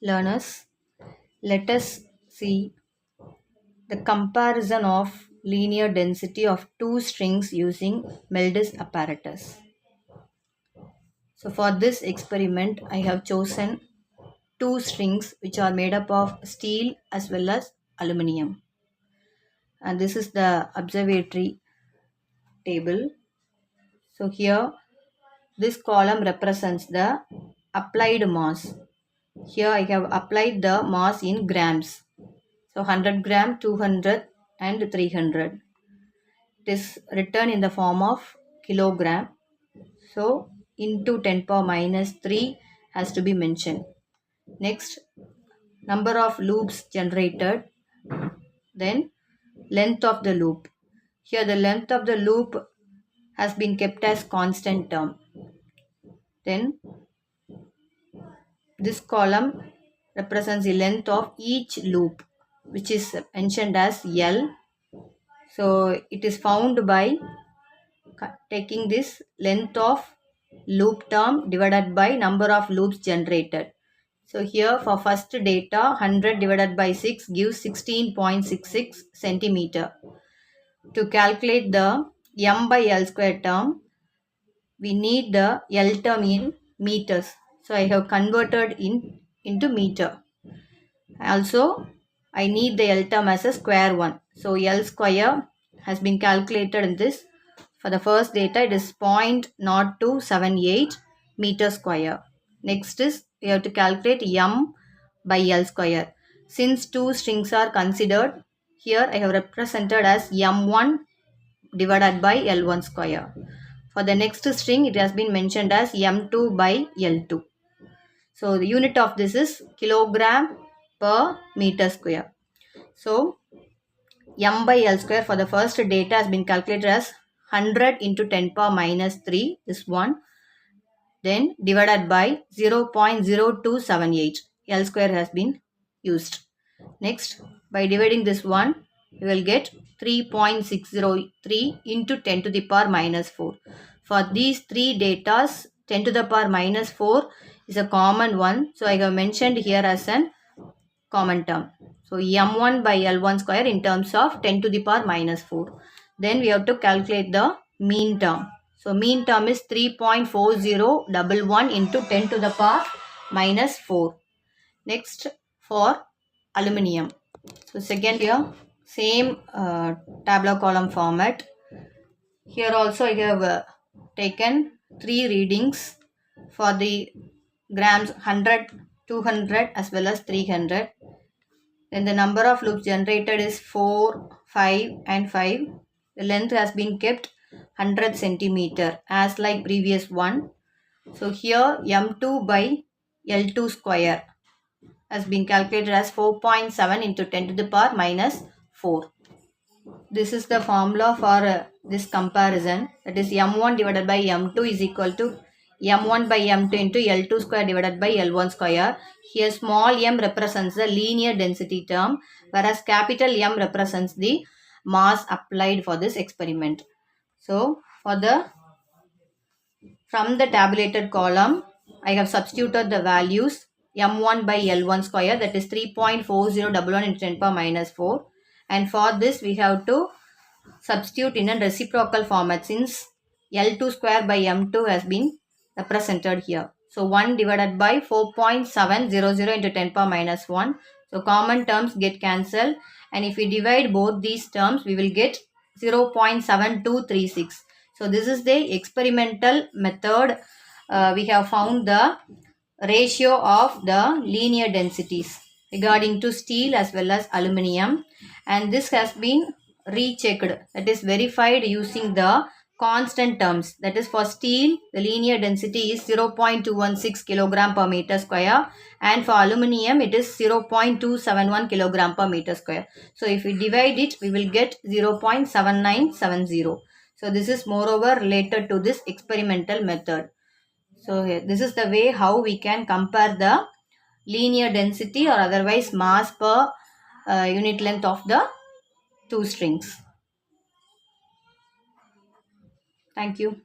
learners, let us see the comparison of linear density of two strings using Melde's apparatus. So for this experiment, I have chosen two strings which are made up of steel as well as aluminium. And this is the observatory table. So here this column represents the applied mass. Here I have applied the mass in grams. So 100 gram, 200 and 300. It is written in the form of kilogram. So into 10 power minus 3 has to be mentioned. Next, number of loops generated. Then length of the loop. Here the length of the loop has been kept as constant term. Then this column represents the length of each loop, which is mentioned as L. So it is found by taking this length of loop term divided by number of loops generated. So here for first data, 100 divided by 6 gives 16.66 centimeter. To calculate the m by L square term, we need the L term in meters. So I have converted into meter. Also, I need the L term as a square one. So L square has been calculated in this. For the first data, it is 0.0278 meter square. Next is we have to calculate m by L square. Since two strings are considered, here I have represented as m1 divided by L1 square. For the next string, it has been mentioned as m2 by L2. So the unit of this is kilogram per meter square. So m by L square for the first data has been calculated as 100 into 10 power minus 3, this one. Then divided by 0.0278. L square has been used. Next, by dividing this one, you will get 3.603 into 10 to the power minus 4. For these three datas, 10 to the power minus 4 is a common one. So I have mentioned here as an common term. So m1 by L1 square in terms of 10 to the power minus 4. Then we have to calculate the mean term. So mean term is 3.4011 into 10 to the power minus 4. Next, for aluminium. So second here, same tabular column format. Here also I have taken three readings for the grams 100, 200 as well as 300. Then the number of loops generated is 4, 5 and 5. The length has been kept 100 centimeter as like previous one. So here m2 by L2 square has been calculated as 4.7 into 10 to the power minus 4. This is the formula for this comparison. That is m1 divided by m2 is equal to m1 by m2 into L2 square divided by L1 square. Here small m represents the linear density term, whereas capital M represents the mass applied for this experiment. So from the tabulated column, I have substituted the values m1 by L1 square, that is 3.4011 into 10 power minus 4. And for this we have to substitute in a reciprocal format since L2 square by m2 has been represented here. So 1 divided by 4.700 into 10 power minus 1. So common terms get cancelled, and if we divide both these terms, we will get 0.7236. So this is the experimental method. We have found the ratio of the linear densities regarding to steel as well as aluminium, and this has been rechecked, that is verified using the constant terms. That is for steel, the linear density is 0.216 kilogram per meter square, and for aluminium it is 0.271 kilogram per meter square. So if we divide it, we will get 0.7970. So this is moreover related to this experimental method. So this is the way how we can compare the linear density or otherwise mass per unit length of the two strings. Thank you.